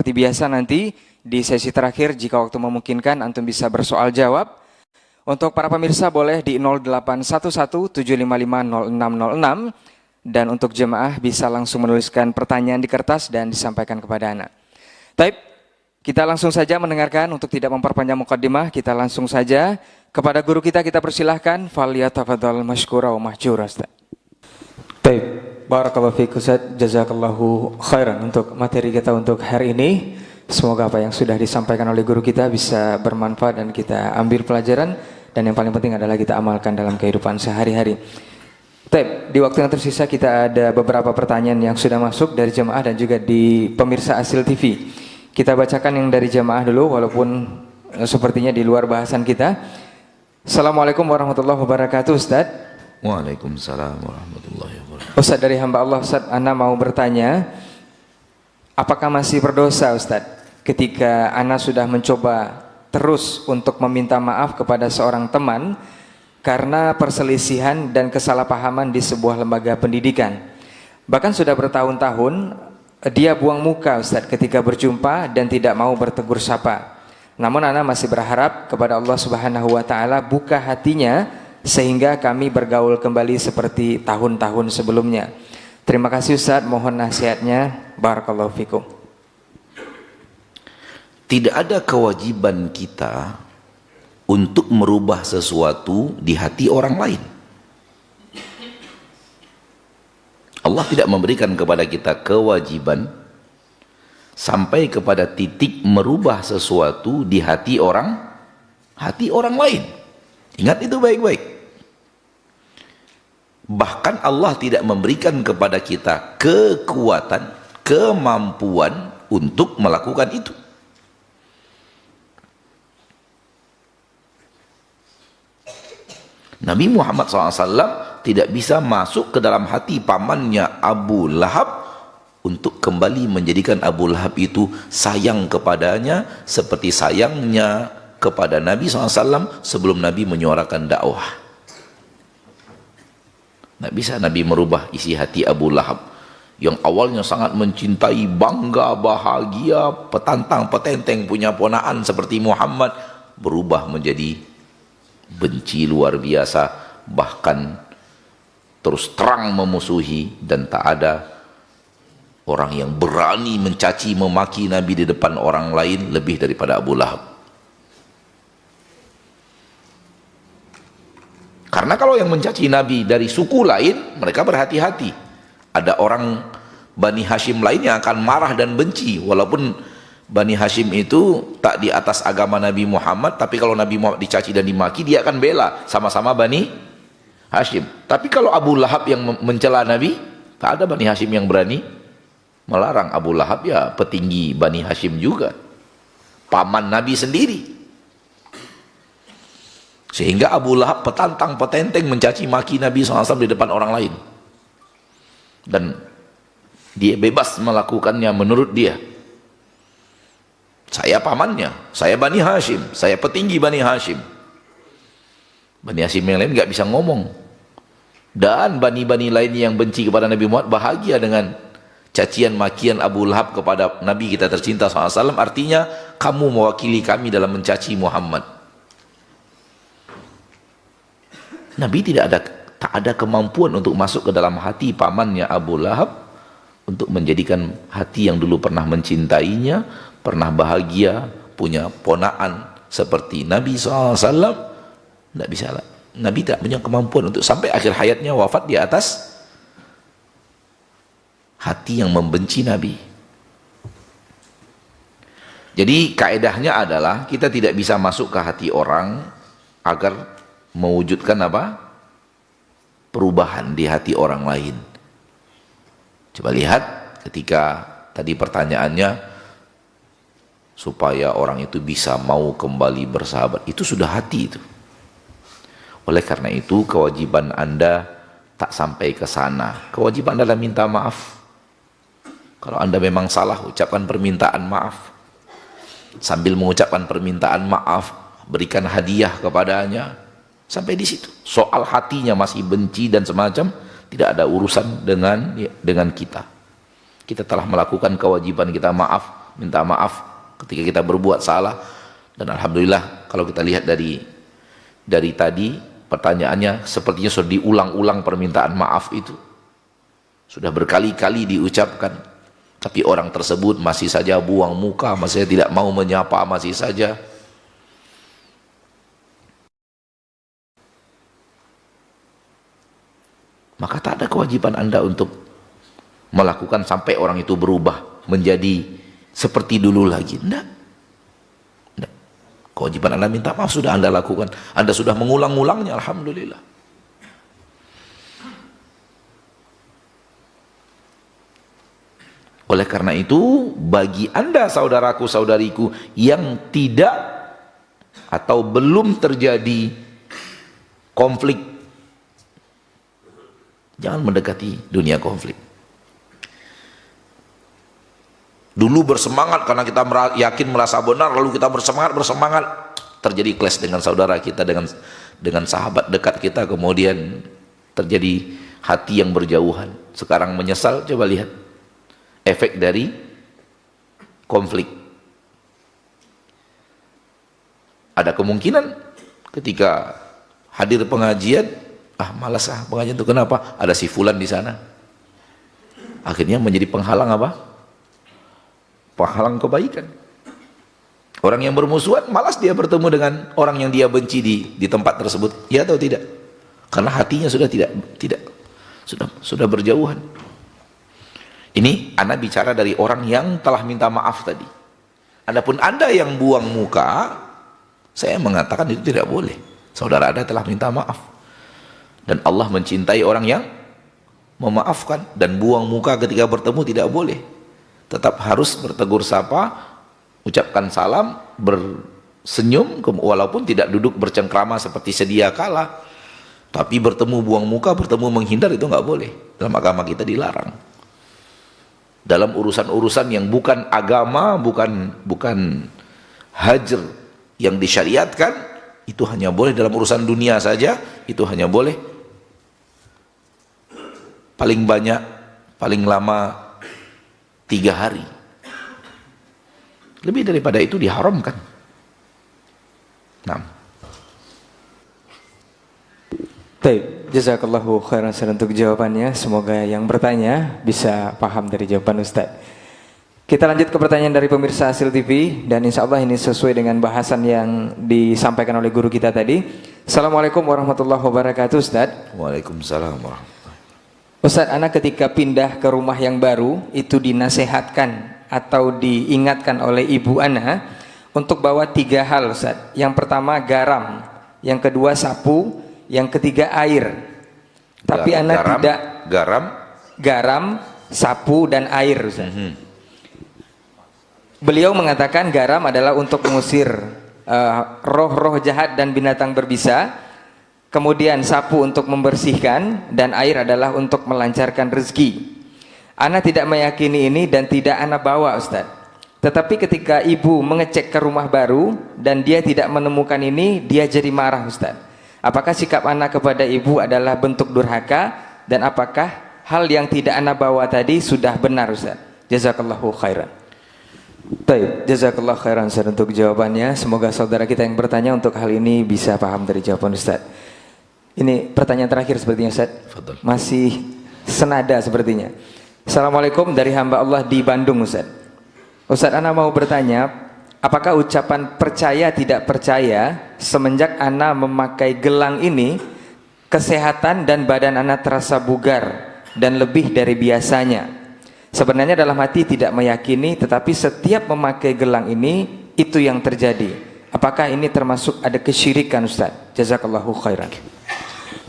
seperti biasa nanti di sesi terakhir jika waktu memungkinkan antum bisa bersoal jawab. Untuk para pemirsa boleh di 0811-755-0606 dan untuk jemaah bisa langsung menuliskan pertanyaan di kertas dan disampaikan kepada ana. Baik, kita langsung saja mendengarkan untuk tidak memperpanjang mukaddimah, kita langsung saja kepada guru kita persilahkan falyatafadhal masykura wa mahjura. Baik, barakallahu fiik Ustaz, jazakallahu khairan untuk materi kita untuk hari ini. Semoga apa yang sudah disampaikan oleh guru kita bisa bermanfaat dan kita ambil pelajaran, dan yang paling penting adalah kita amalkan dalam kehidupan sehari-hari. Baik, di waktu yang tersisa kita ada beberapa pertanyaan yang sudah masuk dari jemaah dan juga di pemirsa Asil TV. Kita bacakan yang dari jemaah dulu walaupun sepertinya di luar bahasan kita. Assalamualaikum warahmatullahi wabarakatuh Ustaz. Waalaikumsalam warahmatullahi wabarakatuh. Ustaz, dari hamba Allah Ustaz, ana mau bertanya, apakah masih berdosa Ustaz ketika ana sudah mencoba terus untuk meminta maaf kepada seorang teman karena perselisihan dan kesalahpahaman di sebuah lembaga pendidikan. Bahkan sudah bertahun-tahun dia buang muka Ustaz ketika berjumpa dan tidak mau bertegur sapa. Namun ana masih berharap kepada Allah Subhanahu wa taala buka hatinya sehingga kami bergaul kembali seperti tahun-tahun sebelumnya. Terima kasih Ustaz, mohon nasihatnya. Barakallahu fikum. Tidak ada kewajiban kita untuk merubah sesuatu di hati orang lain. Allah tidak memberikan kepada kita kewajiban sampai kepada titik merubah sesuatu di hati orang lain. Ingat itu baik-baik. Bahkan Allah tidak memberikan kepada kita kekuatan, kemampuan untuk melakukan itu. Nabi Muhammad SAW tidak bisa masuk ke dalam hati pamannya Abu Lahab untuk kembali menjadikan Abu Lahab itu sayang kepadanya seperti sayangnya kepada Nabi SAW sebelum Nabi menyuarakan dakwah. Tidak bisa Nabi merubah isi hati Abu Lahab yang awalnya sangat mencintai, bangga, bahagia, petantang, petenteng, punya ponaan seperti Muhammad, berubah menjadi benci luar biasa, bahkan terus terang memusuhi, dan tak ada orang yang berani mencaci memaki Nabi di depan orang lain lebih daripada Abu Lahab. Karena kalau yang mencaci Nabi dari suku lain, mereka berhati-hati. Ada orang Bani Hashim lain yang akan marah dan benci, walaupun Bani Hashim itu tak di atas agama Nabi Muhammad, tapi kalau Nabi Muhammad dicaci dan dimaki, dia akan bela, sama-sama Bani Hashim. Tapi kalau Abu Lahab yang mencela Nabi, tak ada Bani Hashim yang berani melarang. Abu Lahab ya petinggi Bani Hashim juga, paman Nabi sendiri. Sehingga Abu Lahab petantang petenteng mencaci maki Nabi SAW di depan orang lain, dan dia bebas melakukannya menurut dia. Saya pamannya, saya Bani Hashim, saya petinggi Bani Hashim. Bani Hashim yang lain nggak bisa ngomong. Dan bani-bani lain yang benci kepada Nabi Muhammad bahagia dengan cacian makian Abu Lahab kepada Nabi kita tercinta SAW. Artinya kamu mewakili kami dalam mencaci Muhammad. Nabi tak ada kemampuan untuk masuk ke dalam hati pamannya Abu Lahab untuk menjadikan hati yang dulu pernah mencintainya, pernah bahagia, punya ponaan seperti Nabi SAW. Tidak bisa. Nabi tak punya kemampuan untuk sampai akhir hayatnya wafat di atas hati yang membenci Nabi. Jadi kaedahnya adalah kita tidak bisa masuk ke hati orang agar mewujudkan apa? Perubahan di hati orang lain. Coba lihat ketika tadi pertanyaannya, supaya orang itu bisa mau kembali bersahabat, itu sudah hati itu. Oleh karena itu kewajiban Anda tak sampai ke sana. Kewajiban adalah minta maaf. Kalau Anda memang salah, ucapkan permintaan maaf. Sambil mengucapkan permintaan maaf, berikan hadiah kepadanya. Sampai di situ. Soal hatinya masih benci dan semacam, tidak ada urusan dengan kita. Kita telah melakukan kewajiban kita maaf minta maaf ketika kita berbuat salah. Dan alhamdulillah kalau kita lihat dari tadi pertanyaannya sepertinya sudah diulang-ulang permintaan maaf itu. Sudah berkali-kali diucapkan, tapi orang tersebut masih saja buang muka, masih saja tidak mau menyapa, masih saja. Maka tak ada kewajiban Anda untuk melakukan sampai orang itu berubah menjadi seperti dulu lagi. Tidak. Kewajiban Anda minta maaf sudah Anda lakukan. Anda sudah mengulang-ulangnya, alhamdulillah. Oleh karena itu, bagi Anda saudaraku saudariku yang tidak atau belum terjadi konflik, jangan mendekati dunia konflik. Dulu bersemangat karena kita yakin merasa benar, lalu kita bersemangat, terjadi clash dengan saudara kita, dengan sahabat dekat kita, kemudian terjadi hati yang berjauhan. Sekarang menyesal, coba lihat efek dari konflik. Ada kemungkinan ketika hadir pengajian, malas pengajian itu, kenapa? Ada si fulan di sana. Akhirnya menjadi penghalang apa? Penghalang kebaikan. Orang yang bermusuhan malas dia bertemu dengan orang yang dia benci di tempat tersebut. Ya atau tidak? Karena hatinya sudah sudah berjauhan. Ini Anda bicara dari orang yang telah minta maaf tadi. Adapun Anda yang buang muka, saya mengatakan itu tidak boleh. Saudara Anda telah minta maaf. Dan Allah mencintai orang yang memaafkan, dan buang muka ketika bertemu tidak boleh. Tetap harus bertegur sapa, ucapkan salam, bersenyum, walaupun tidak duduk bercengkrama seperti sedia kala. Tapi bertemu buang muka, bertemu menghindar, itu nggak boleh. Dalam agama kita dilarang. Dalam urusan-urusan yang bukan agama, bukan hajr yang disyariatkan, itu hanya boleh dalam urusan dunia saja. Itu hanya boleh paling banyak, paling lama 3 hari. Lebih daripada itu diharamkan. Nah. Baik, jazakallahu khairan untuk jawabannya. Semoga yang bertanya bisa paham dari jawaban Ustaz. Kita lanjut ke pertanyaan dari pemirsa Hasil TV, dan insya Allah ini sesuai dengan bahasan yang disampaikan oleh guru kita tadi. Assalamualaikum warahmatullahi wabarakatuh, Ustaz. Waalaikumsalam warahmatullahi wabarakatuh. Ustaz, anak ketika pindah ke rumah yang baru itu dinasehatkan atau diingatkan oleh ibu anak untuk bawa 3 hal, Ustaz. Yang pertama garam, yang kedua sapu, yang ketiga air. Tapi anak tidak garam, sapu dan air, Ustaz. Beliau mengatakan garam adalah untuk mengusir roh-roh jahat dan binatang berbisa. Kemudian sapu untuk membersihkan, dan air adalah untuk melancarkan rezeki. Ana tidak meyakini ini dan tidak ana bawa, Ustaz. Tetapi ketika ibu mengecek ke rumah baru dan dia tidak menemukan ini, dia jadi marah, Ustaz. Apakah sikap ana kepada ibu adalah bentuk durhaka, dan apakah hal yang tidak ana bawa tadi sudah benar, Ustaz? Jazakallahu khairan. Baik, jazakallahu khairan, Ustaz, untuk jawabannya. Semoga saudara kita yang bertanya untuk hal ini bisa paham dari jawaban Ustaz. Ini pertanyaan terakhir sepertinya, Ustaz. Fadal. Masih senada sepertinya. Assalamualaikum, dari hamba Allah di Bandung, Ustaz. Ustaz, ana mau bertanya, apakah ucapan percaya tidak percaya semenjak ana memakai gelang ini, kesehatan dan badan ana terasa bugar dan lebih dari biasanya. Sebenarnya dalam hati tidak meyakini, tetapi setiap memakai gelang ini, itu yang terjadi. Apakah ini termasuk ada kesyirikan, Ustaz? Jazakallahu khairan.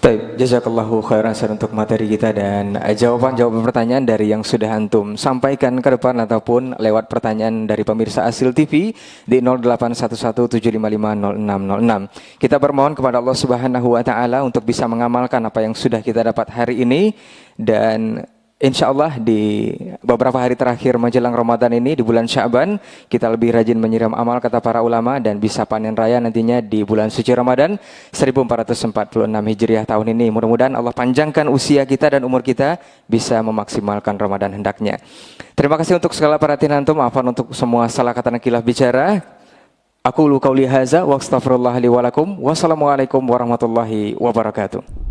Baik, jazakallahu khairan untuk materi kita, dan jawaban-jawaban pertanyaan dari yang sudah antum sampaikan ke depan ataupun lewat pertanyaan dari pemirsa Hasil TV di 081175500606. Kita bermohon kepada Allah Subhanahu wa taala untuk bisa mengamalkan apa yang sudah kita dapat hari ini, dan insya Allah di beberapa hari terakhir menjelang Ramadan ini di bulan Sya'ban kita lebih rajin menyiram amal kata para ulama dan bisa panen raya nantinya di bulan suci Ramadan 1446 Hijriah tahun ini. Mudah-mudahan Allah panjangkan usia kita dan umur kita bisa memaksimalkan Ramadan hendaknya. Terima kasih untuk segala perhatian antum, maafan untuk semua salah kata dan khilaf bicara. Aku qauli hadza wa astaghfirullah li wa lakum. Wassalamualaikum warahmatullahi wabarakatuh.